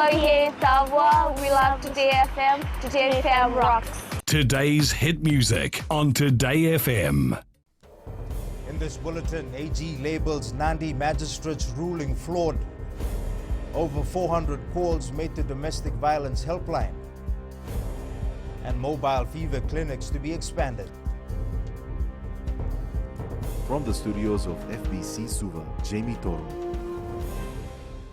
Soyez Savoir, we love Today FM. Today FM rocks. Today's hit music on Today FM. In this bulletin, AG labels Nandi magistrate's ruling flawed. Over 400 calls made to domestic violence helpline. And mobile fever clinics to be expanded. From the studios of FBC Suva, Jamie Toro.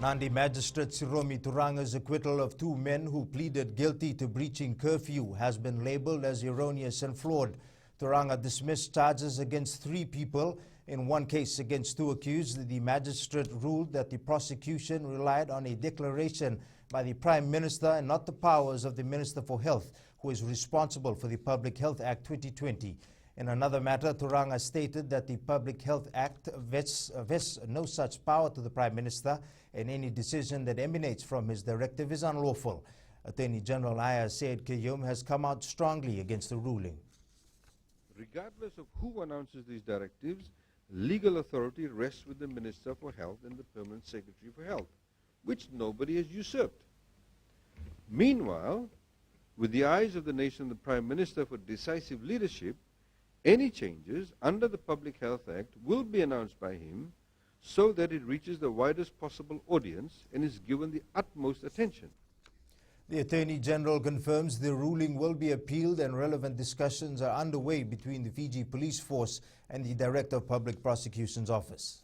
Nandi Magistrate Siromi Turanga's acquittal of two men who pleaded guilty to breaching curfew has been labeled as erroneous and flawed. Turanga dismissed charges against 3 people. In one case against 2 accused, the magistrate ruled that the prosecution relied on a declaration by the Prime Minister and not the powers of the Minister for Health, who is responsible for the Public Health Act 2020. In another matter, Turanga stated that the Public Health Act vests no such power to the Prime Minister, and any decision that emanates from his directive is unlawful. Attorney General Aya Said Kayum has come out strongly against the ruling. Regardless of who announces these directives, legal authority rests with the Minister for Health and the Permanent Secretary for Health, which nobody has usurped. Meanwhile, with the eyes of the nation and the Prime Minister for decisive leadership, any changes under the Public Health Act will be announced by him so that it reaches the widest possible audience and is given the utmost attention. The Attorney General confirms the ruling will be appealed and relevant discussions are underway between the Fiji Police Force and the Director of Public Prosecution's Office.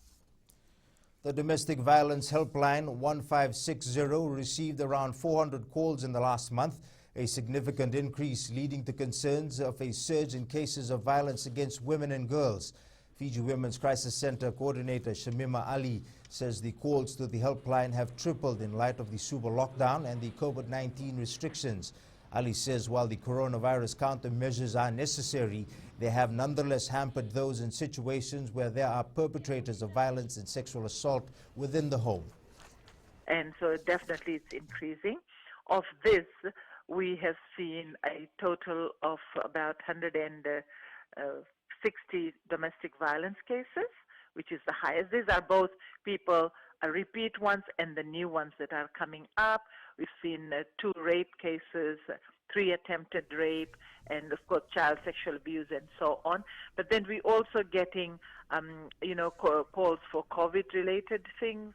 The Domestic Violence Helpline 1560 received around 400 calls in the last month, a significant increase leading to concerns of a surge in cases of violence against women and girls. Fiji Women's Crisis Center Coordinator Shamima Ali says the calls to the helpline have tripled in light of the Suva lockdown and the COVID-19 restrictions. Ali says while the coronavirus countermeasures are necessary, they have nonetheless hampered those in situations where there are perpetrators of violence and sexual assault within the home. And so definitely it's increasing. Of this, we have seen a total of about 160 domestic violence cases, which is the highest. These are both people, repeat ones and the new ones that are coming up. We've seen 2 rape cases, 3 attempted rape, and of course child sexual abuse and so on. But then we're also getting, calls for COVID-related things.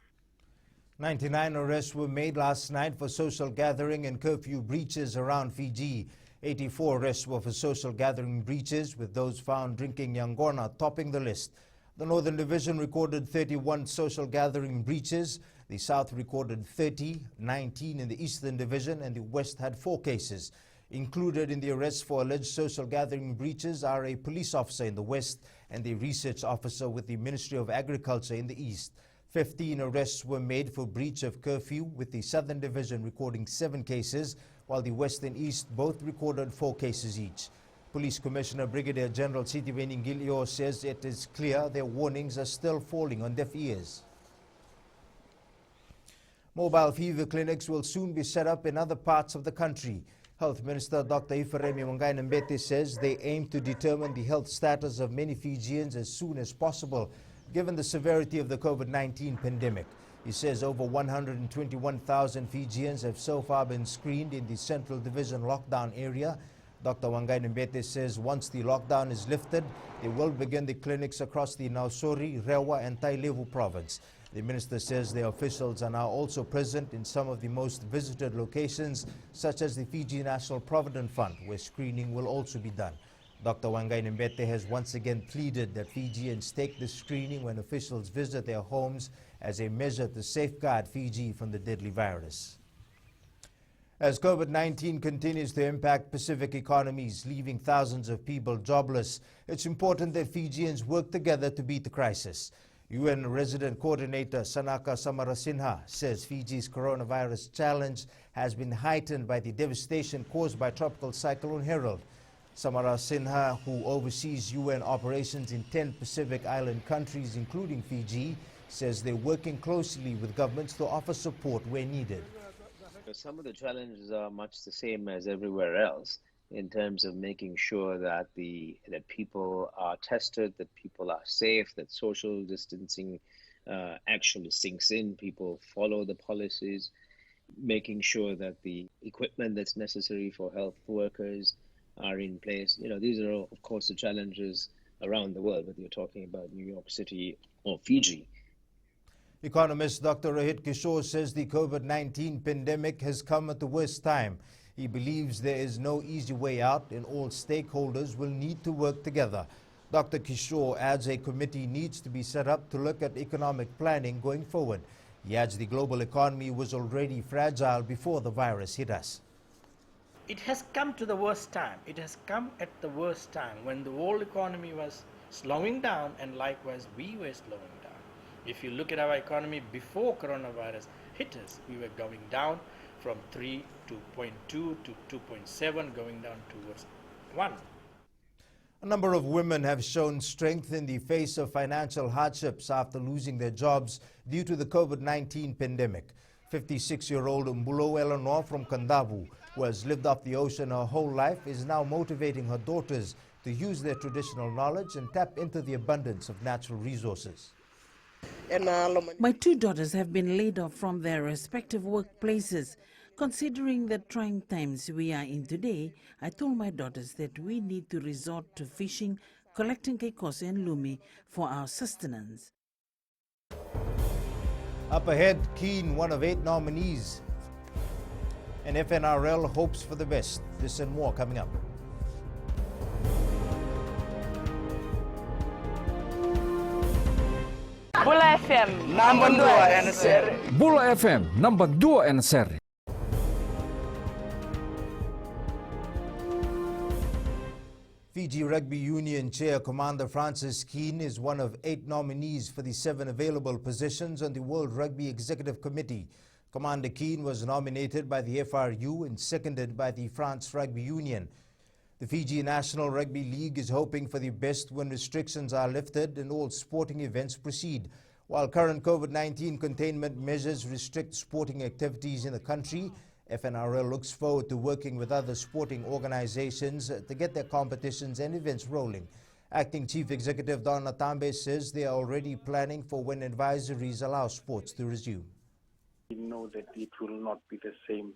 99 arrests were made last night for social gathering and curfew breaches around Fiji. 84 arrests were for social gathering breaches, with those found drinking Yangona topping the list. The Northern Division recorded 31 social gathering breaches. The South recorded 30, 19 in the Eastern Division, and the West had 4 cases. Included in the arrests for alleged social gathering breaches are a police officer in the West and a research officer with the Ministry of Agriculture in the East. 15 arrests were made for breach of curfew, with the Southern Division recording 7 cases, while the West and East both recorded 4 cases each. Police Commissioner Brigadier General Sitiveni Ngilio says it is clear their warnings are still falling on deaf ears. Mobile fever clinics will soon be set up in other parts of the country. Health Minister Dr. Iferemi Wangai-Nambete says they aim to determine the health status of many Fijians as soon as possible, given the severity of the COVID-19 pandemic. He says over 121,000 Fijians have so far been screened in the Central Division lockdown area. Dr. Wangai-Nambete says once the lockdown is lifted, they will begin the clinics across the Nausori, Rewa and Tailevu province. The minister says their officials are now also present in some of the most visited locations, such as the Fiji National Provident Fund, where screening will also be done. Dr. Wangai-Nambete has once again pleaded that Fijians take the screening when officials visit their homes as a measure to safeguard Fiji from the deadly virus. As COVID-19 continues to impact Pacific economies, leaving thousands of people jobless, it's important that Fijians work together to beat the crisis. UN Resident Coordinator Sanaka Samarasinha says Fiji's coronavirus challenge has been heightened by the devastation caused by Tropical Cyclone Harold. Samarasinha, who oversees UN operations in 10 Pacific Island countries, including Fiji, says they're working closely with governments to offer support where needed. Some of the challenges are much the same as everywhere else in terms of making sure that that people are tested, that people are safe, that social distancing actually sinks in, people follow the policies. making sure that the equipment that's necessary for health workers are in place. These are, of course, the challenges around the world, whether you're talking about New York City or Fiji. Economist Dr. Rohit Kishore says the COVID-19 pandemic has come at the worst time. He believes there is no easy way out and all stakeholders will need to work together. Dr. Kishore adds a committee needs to be set up to look at economic planning going forward. He adds the global economy was already fragile before the virus hit us. It has come to the worst time. It has come at the worst time when the world economy was slowing down, and likewise we were slowing down. If you look at our economy before coronavirus hit us, we were going down from 3 to 0.2 to 2.7, going down towards 1. A number of women have shown strength in the face of financial hardships after losing their jobs due to the COVID-19 pandemic. 56-year-old Mbulo Eleanor from Kandavu, who has lived off the ocean her whole life, is now motivating her daughters to use their traditional knowledge and tap into the abundance of natural resources. My 2 daughters have been laid off from their respective workplaces. Considering the trying times we are in today, I told my daughters that we need to resort to fishing, collecting kekos and lumi for our sustenance. Up ahead, Keane, one of 8 nominees, and FNRL hopes for the best. This and more coming up. Bula FM, number 2 NSR. Bula FM, number 2 NSR. Fiji Rugby Union Chair Commander Francis Keane is one of 8 nominees for the 7 available positions on the World Rugby Executive Committee. Commander Keane was nominated by the FRU and seconded by the France Rugby Union. The Fiji National Rugby League is hoping for the best when restrictions are lifted and all sporting events proceed. While current COVID-19 containment measures restrict sporting activities in the country, FNRL looks forward to working with other sporting organizations to get their competitions and events rolling. Acting Chief Executive Don Natambe says they are already planning for when advisories allow sports to resume. We know that it will not be the same,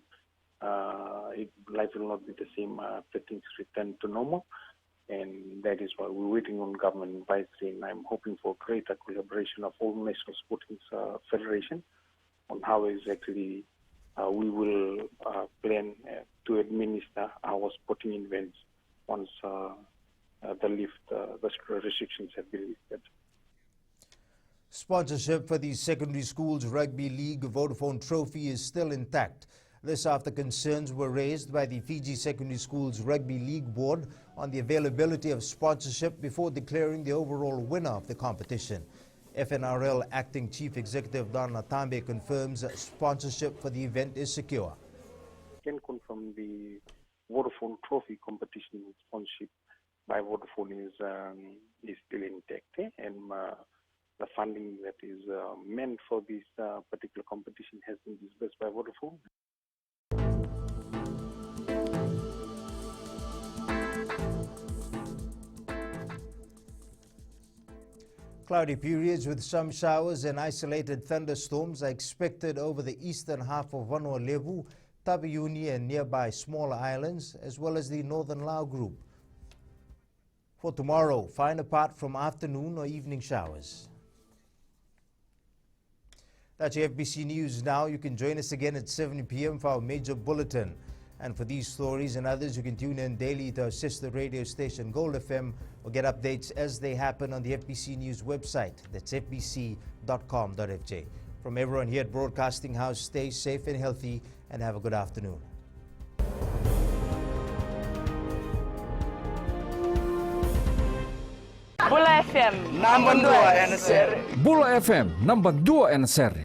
life will not be the same after things return to normal, and that is why we're waiting on government advisory, and I'm hoping for greater collaboration of all national sporting federations on how exactly we will plan to administer our sporting events once the restrictions have been lifted. Sponsorship for the Secondary Schools Rugby League Vodafone Trophy is still intact. This after concerns were raised by the Fiji Secondary Schools Rugby League Board on the availability of sponsorship before declaring the overall winner of the competition. FNRL Acting Chief Executive Don Natambe confirms sponsorship for the event is secure. I can confirm the Vodafone Trophy competition sponsorship by Vodafone is still intact, and the funding that is meant for this particular competition has been disbursed by Vodafone. Cloudy periods with some showers and isolated thunderstorms are expected over the eastern half of Vanua Levu, Taveuni and nearby smaller islands, as well as the northern Lau group. For tomorrow, find apart from afternoon or evening showers. That's your FBC News Now. You can join us again at 7 p.m. for our major bulletin. And for these stories and others, you can tune in daily to our sister radio station Gold FM or get updates as they happen on the FBC News website. That's fbc.com.fj. From everyone here at Broadcasting House, stay safe and healthy and have a good afternoon. Bula FM, number 2 NSR. Bula FM, number 2 NSR.